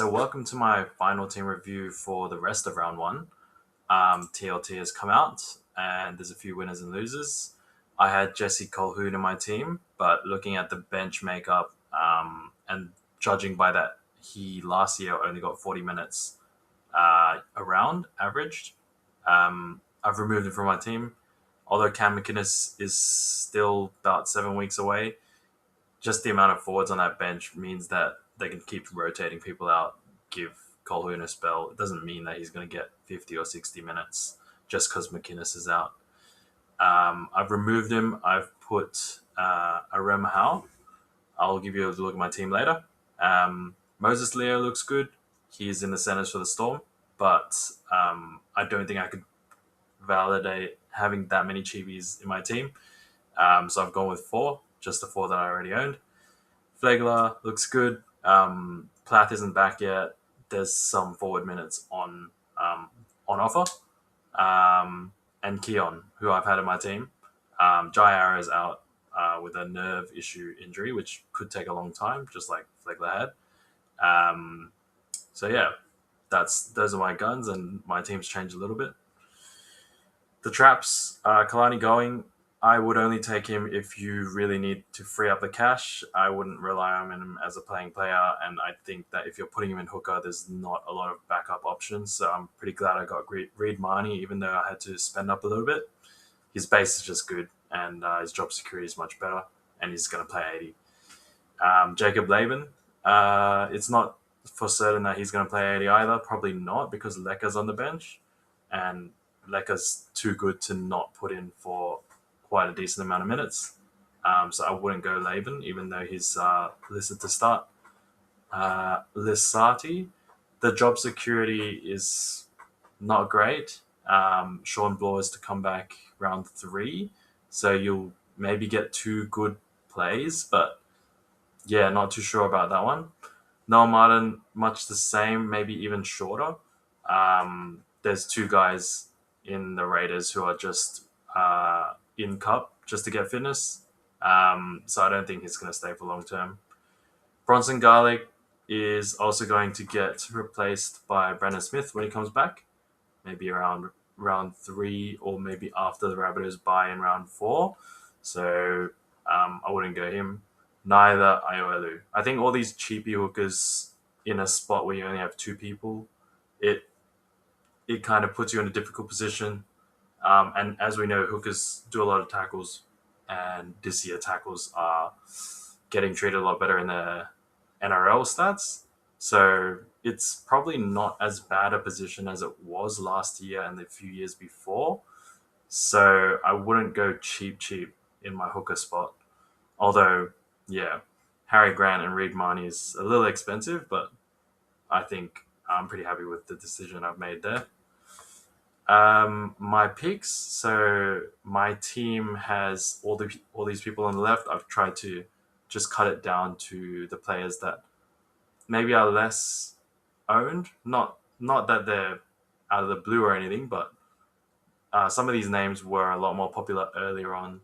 So welcome to my final team review for the rest of round one. TLT has come out, and there's a few winners and losers. I had Jesse Colhoun in my team, but looking at the bench makeup and judging by that, he last year only got 40 minutes around averaged. I've removed him from my team. Although Cam McInnes is still about 7 weeks away, just the amount of forwards on that bench means that they can keep rotating people out, give Colhoun a spell. It doesn't mean that he's going to get 50 or 60 minutes just because McInnes is out. I've removed him. I've put Arem Howe. I'll give you a look at my team later. Moses Leo looks good. He's in the centers for the Storm, but I don't think I could validate having that many Chibis in my team. So I've gone with four, just the four that I already owned. Flegler looks good. Plath isn't back yet. There's some forward minutes on offer. And Keon, who I've had in my team. Jair is out with a nerve issue injury, which could take a long time, just like Flegler had. So yeah, those are my guns, and my team's changed a little bit. The traps, Kalani going. I would only take him if you really need to free up the cash. I wouldn't rely on him as a playing player, and I think that if you're putting him in hooker, there's not a lot of backup options. So I'm pretty glad I got Reed Marnie, even though I had to spend up a little bit. His base is just good, and his job security is much better, and he's going to play 80. Jacob Laban, it's not for certain that he's going to play 80 either. Probably not, because Lekka's on the bench, and Lekka's too good to not put in for quite a decent amount of minutes. So I wouldn't go Laban, even though he's listed to start. Lissati, the job security is not great. Sean Bloor is to come back round 3, so you'll maybe get 2 good plays, but yeah, not too sure about that one. Noel Martin, much the same, maybe even shorter. There's 2 guys in the Raiders who are just in cup just to get fitness. So I don't think he's going to stay for long term. Bronson Garlic is also going to get replaced by Brandon Smith when he comes back, maybe around round 3 or maybe after the Rabbitohs bye in round 4. So I wouldn't go him. Neither Iolu. I think all these cheapy hookers in a spot where you only have 2 people, it kind of puts you in a difficult position. And as we know, hookers do a lot of tackles, and this year tackles are getting treated a lot better in the NRL stats. So it's probably not as bad a position as it was last year and the few years before. So I wouldn't go cheap in my hooker spot. Although, yeah, Harry Grant and Reed Marnie is a little expensive, but I think I'm pretty happy with the decision I've made there. My picks. So my team has all these people on the left. I've tried to just cut it down to the players that maybe are less owned. Not that they're out of the blue or anything, but some of these names were a lot more popular earlier on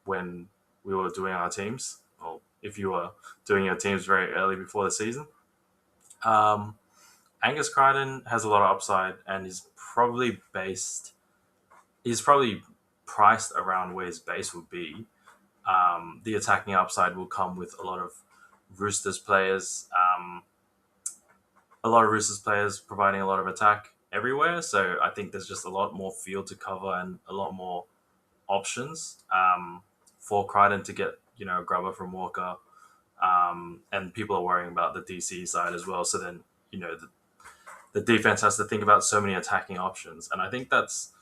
when we were doing our teams, or if you were doing your teams very early before the season. Angus Crichton has a lot of upside, and he's probably priced around where his base would be. The attacking upside will come with a lot of Roosters players. A lot of Roosters players providing a lot of attack everywhere. So I think there's just a lot more field to cover and a lot more options for Crichton to get, a grubber from Walker. And people are worrying about the DC side as well. So then, the defense has to think about so many attacking options. And I think that's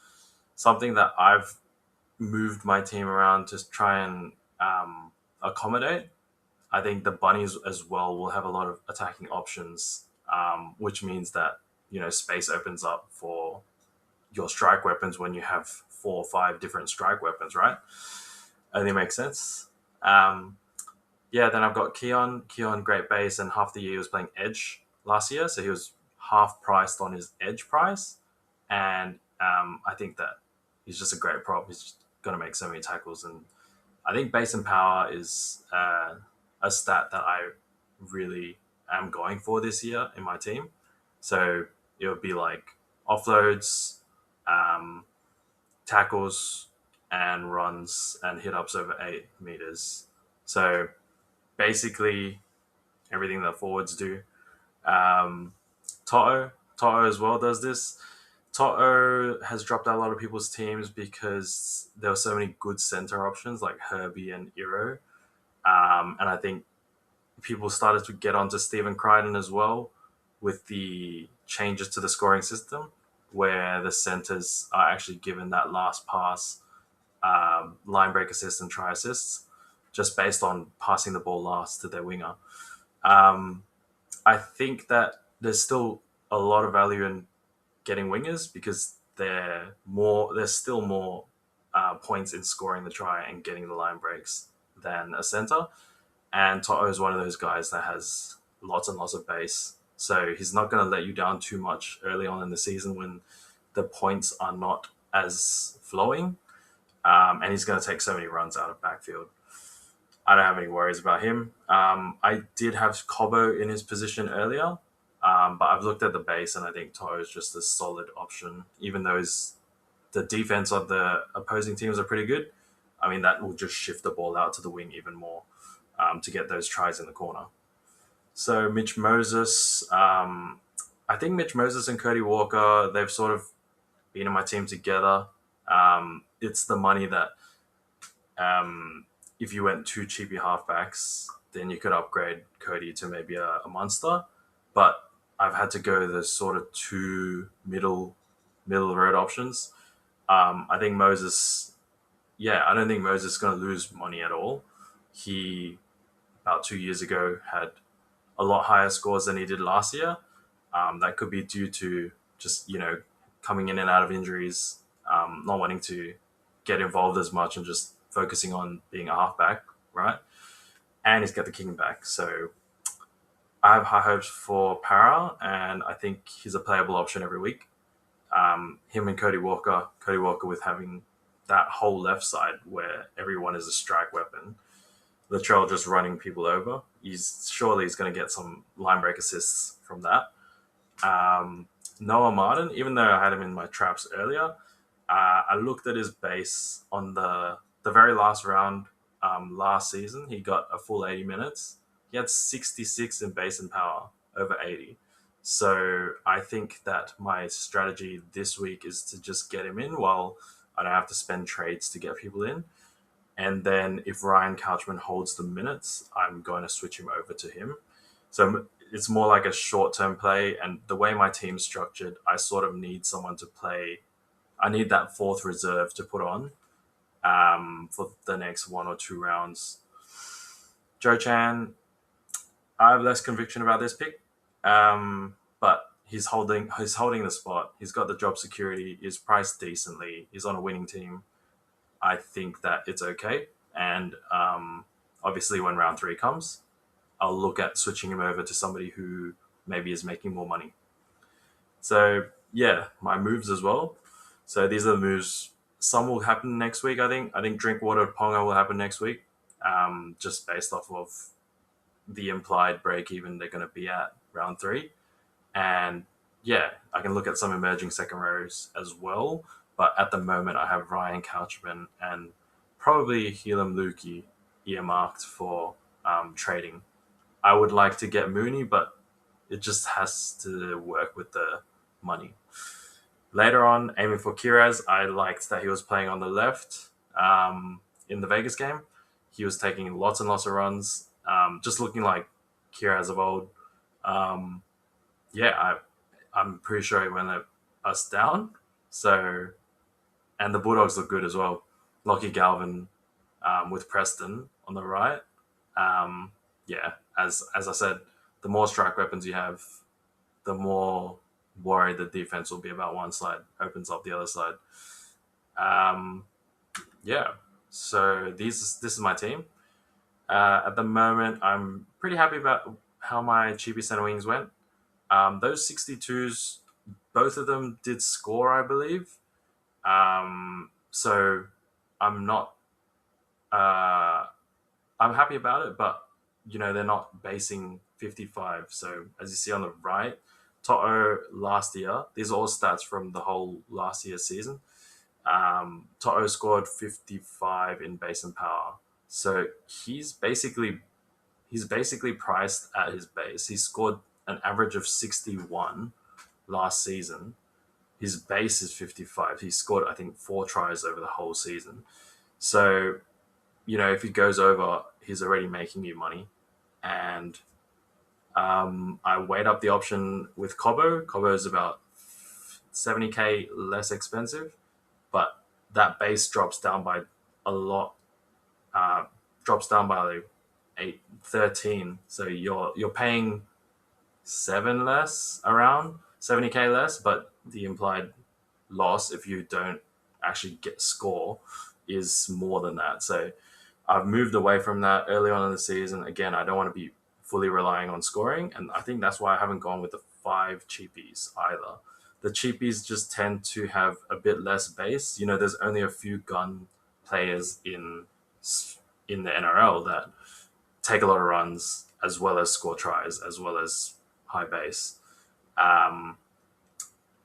something that I've moved my team around to try and accommodate. I think the Bunnies as well will have a lot of attacking options, which means that, space opens up for your strike weapons when you have 4 or 5 different strike weapons, right? I think it makes sense. Then I've got Keon, great base, and half the year he was playing edge last year, so he was half priced on his edge price, and I think that he's just a great prop. He's just going to make so many tackles, and I think base and power is a stat that I really am going for this year in my team. So it would be like offloads, um, tackles, and runs and hit ups over 8 meters. So basically everything that forwards do. Um, Toto as well does this. Toto has dropped out a lot of people's teams because there were so many good center options like Herbie and Iro. And I think people started to get onto Stephen Crichton as well with the changes to the scoring system, where the centers are actually given that last pass, line break assist, and try assists, just based on passing the ball last to their winger. Um, I think that there's still a lot of value in getting wingers because there's still more points in scoring the try and getting the line breaks than a center. And Toto is one of those guys that has lots and lots of base. So he's not going to let you down too much early on in the season when the points are not as flowing. And he's going to take so many runs out of backfield. I don't have any worries about him. I did have Cobo in his position earlier, but I've looked at the base and I think Toto is just a solid option, even though the defense of the opposing teams are pretty good. I mean, that will just shift the ball out to the wing even more to get those tries in the corner. So Mitch Moses, I think Mitch Moses and Cody Walker, they've sort of been in my team together. It's the money that if you went two cheapy halfbacks, then you could upgrade Cody to maybe a monster. But I've had to go the sort of two middle road options. I think Moses, yeah, I don't think Moses is going to lose money at all. He about 2 years ago had a lot higher scores than he did last year. That could be due to just coming in and out of injuries, not wanting to get involved as much and just focusing on being a halfback, right? And he's got the kicking back. So I have high hopes for Para, and I think he's a playable option every week. Him and Cody Walker with having that whole left side where everyone is a strike weapon. Latrell just running people over. He's going to get some line break assists from that. Noah Martin, even though I had him in my traps earlier, I looked at his base on the very last round last season. He got a full 80 minutes. He had 66 in base and power over 80. So I think that my strategy this week is to just get him in while I don't have to spend trades to get people in. And then if Ryan Couchman holds the minutes, I'm going to switch him over to him. So it's more like a short-term play. And the way my team's structured, I sort of need someone to play. I need that fourth reserve to put on for the next 1 or 2 rounds. Joe Chan, I have less conviction about this pick, but he's holding the spot. He's got the job security. He's priced decently. He's on a winning team. I think that it's okay. And obviously, when round 3 comes, I'll look at switching him over to somebody who maybe is making more money. So yeah, my moves as well. So these are the moves. Some will happen next week. I think Drinkwater Ponga will happen next week. Just based off of the implied break even they're going to be at round 3. And yeah, I can look at some emerging second rows as well. But at the moment, I have Ryan Couchman and probably Helam Lukey earmarked for trading. I would like to get Mooney, but it just has to work with the money. Later on, aiming for Kiraz, I liked that he was playing on the left in the Vegas game. He was taking lots and lots of runs, just looking like Kiraz of old. Yeah, I'm pretty sure he went us down. So, and the Bulldogs look good as well. Lockie Galvin with Preston on the right. Yeah, as I said, the more strike weapons you have, the more worried the defense will be about one side opens up the other side. Yeah, so this is my team. At the moment, I'm pretty happy about how my cheapy center wings went. Those 62s, both of them did score, I believe. So I'm not. I'm happy about it, but they're not basing 55. So as you see on the right, Toto last year, these are all stats from the whole last year's season. Toto scored 55 in base and power. So he's basically priced at his base. He scored an average of 61 last season. His base is 55. He scored, I think, 4 tries over the whole season. So, if he goes over, he's already making you money. And I weighed up the option with Cobo. Cobo is about 70K less expensive, but that base drops down by a lot. Uh, drops down by like 13. So you're paying 70K less, but the implied loss if you don't actually get score is more than that. So I've moved away from that early on in the season. Again, I don't want to be fully relying on scoring, and I think that's why I haven't gone with the 5 cheapies either. The cheapies just tend to have a bit less base. There's only a few gun players in the NRL that take a lot of runs as well as score tries as well as high base um,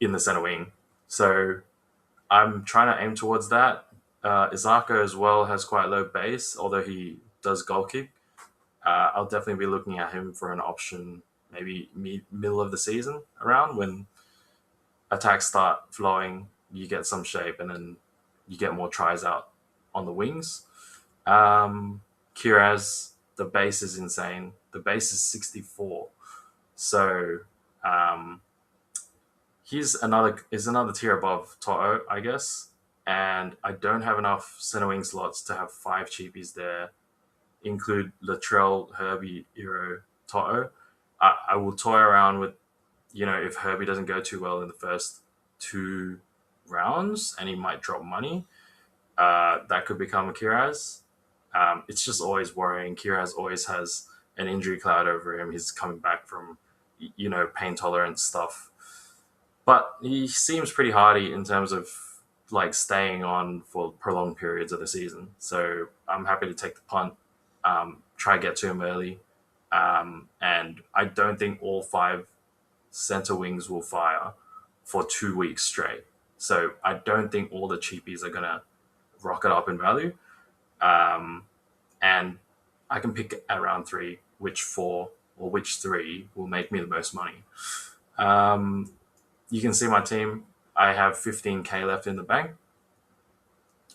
in the center wing. So I'm trying to aim towards that. Izaka as well has quite low base, although he does goal kick. I'll definitely be looking at him for an option maybe middle of the season around when attacks start flowing, you get some shape, and then you get more tries out on the wings. Kiraz, the base is insane. The base is 64. So um, he's another tier above Toto, I guess. And I don't have enough center wing slots to have 5 cheapies there. Include Latrell, Herbie, Hero, Toto. I will toy around with, if Herbie doesn't go too well in the first 2 rounds and he might drop money, that could become a Kiraz. It's just always worrying. Kiraz always has an injury cloud over him. He's coming back from, pain tolerance stuff. But he seems pretty hardy in terms of like staying on for prolonged periods of the season. So I'm happy to take the punt, try to get to him early. And I don't think all 5 center wings will fire for 2 weeks straight. So I don't think all the cheapies are gonna rocket up in value. Um, and I can pick at round 3 which 4 or which 3 will make me the most money. Um, you can see my team. I have 15K left in the bank.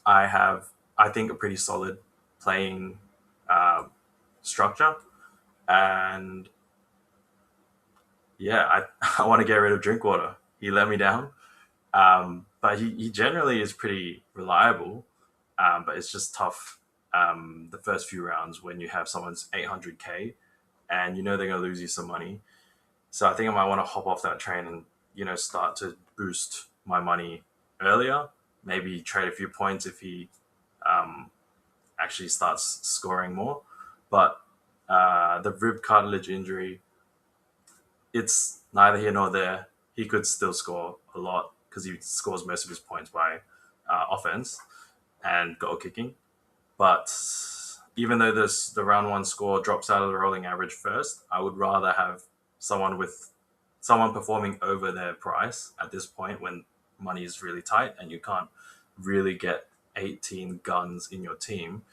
I have, I think, a pretty solid playing uh, structure. And yeah, I want to get rid of Drinkwater. He let me down. But he generally is pretty reliable. But it's just tough the first few rounds when you have someone's 800K and they're going to lose you some money. So I think I might want to hop off that train and start to boost my money earlier. Maybe trade a few points if he um, actually starts scoring more. But the rib cartilage injury, it's neither here nor there. He could still score a lot because he scores most of his points by offense and goal kicking. But even though the round 1 score drops out of the rolling average first, I would rather have someone performing over their price at this point when money is really tight and you can't really get 18 guns in your team.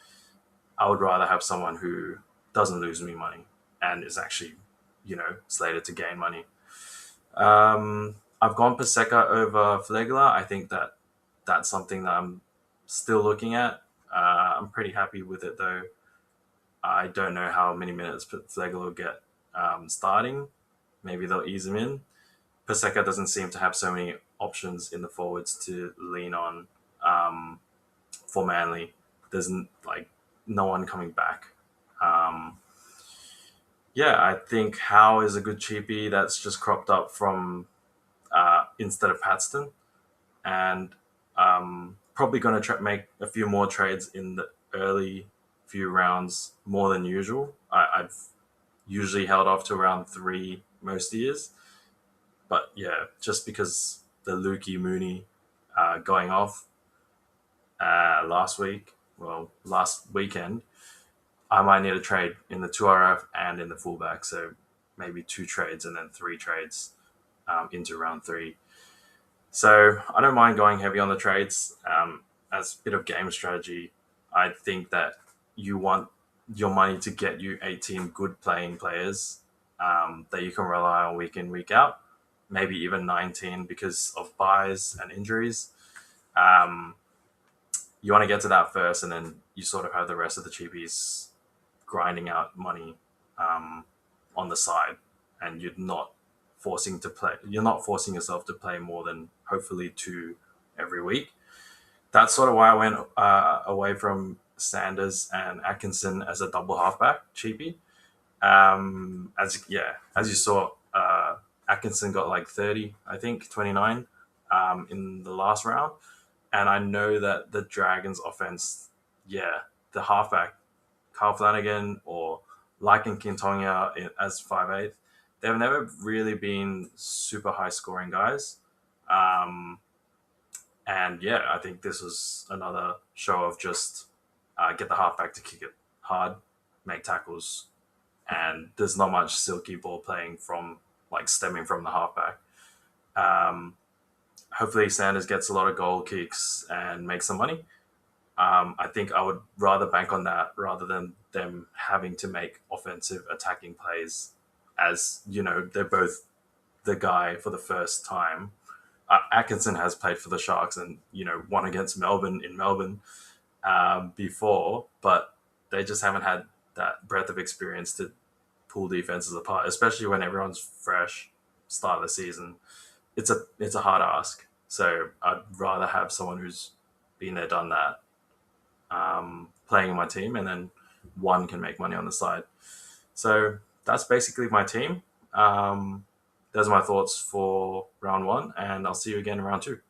I would rather have someone who doesn't lose me money and is actually, slated to gain money. I've gone Paseka over Flegler. I think that's something that I'm still looking at. I'm pretty happy with it though. I don't know how many minutes Flegler will get starting. Maybe they'll ease him in. Paseka doesn't seem to have so many options in the forwards to lean on for Manly. There's like no one coming back. Um, yeah, I think Howe is a good cheapie that's just cropped up from instead of Paxton, and probably going to make a few more trades in the early few rounds more than usual. I've usually held off to around 3 most years, but yeah, just because the Lukey Mooney going off last weekend, I might need a trade in the 2RF and in the fullback. So maybe 2 trades and then 3 trades into round 3. So I don't mind going heavy on the trades. As a bit of game strategy, I think that you want your money to get you 18 good playing players that you can rely on week in, week out, maybe even 19 because of buys and injuries. Um, you want to get to that first, and then you sort of have the rest of the cheapies grinding out money on the side, and you're not forcing yourself to play more than hopefully 2 every week. That's sort of why I went away from Sanders and Atkinson as a double halfback cheapie. As you saw, Atkinson got like 30, I think 29 in the last round, and I know that the Dragons offense, the halfback Carl Flanagan or Lycan Kintonga as 5'8", they've never really been super high scoring guys. Um, and yeah, I think this was another show of just get the halfback to kick it hard, make tackles, and there's not much silky ball playing from like stemming from the halfback. Um, Hopefully Sanders gets a lot of goal kicks and makes some money. I think I would rather bank on that rather than them having to make offensive attacking plays, as you know they're both the guy for the first time. Atkinson has played for the Sharks and won against Melbourne in Melbourne before, but they just haven't had that breadth of experience to pull defenses apart, especially when everyone's fresh start of the season. It's a hard ask. So I'd rather have someone who's been there, done that, playing in my team, and then one can make money on the side. So that's basically my team. Those are my thoughts for round 1, and I'll see you again in round 2.